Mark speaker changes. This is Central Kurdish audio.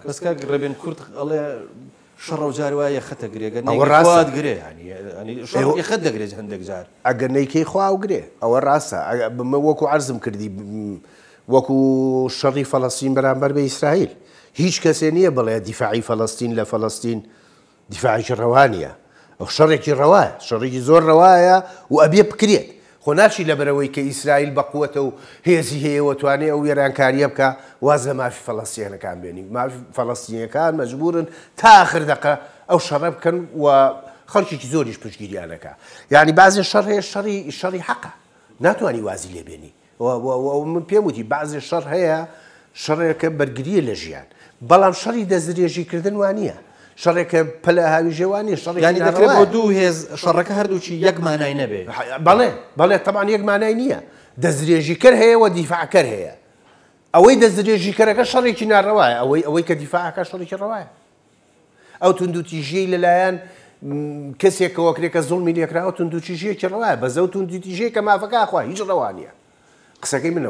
Speaker 1: بس كربين كرت الله شر وجار ويا خت قري قال قري يعني شر يخد قري عندك جار
Speaker 2: أجنّي كي خوا وقري أو الرأسة وكو عرزم كردي وكو شر فلسطين برامبر بإسرائيل هيج كسانية بلا دفاعي فلسطين لفلسطين دفاعي الروانية أو شرك الرواية شرك زور رواية وأبي بكريت خناشي لبروي كإسرائيل بقوته هي وتواني أو يران كاريبكا وازا ما في فلسطين كان بيني ما في فلسطين كان مجبور تآخر دقة أو شرب كان وخلشي زوريش بشجيري أنا كا يعني بعض الشر هي الشر حقه ناتواني وازي لي بيني ومن بيموتي بعض الشر هي شر كبرجري لجيان بلام شر دزريجي كردن وانية شرك بلا هاوي جواني شرك
Speaker 1: يعني ذكر بدو هز شرك هردو شي يجمع ناينة به
Speaker 2: بله طبعا يجمع ناينية دزريجي كر هي ودفاع كر هي أوي دزريجي كر كشرك نار رواية أوي كدفاع كشرك الرواية أو تندو تيجي للايان كسيك وكريك الظلم اللي يكره أو تندو تيجي كرواية بس أو تندو تيجي كما فكا أخوة يجي روانية قصة كي من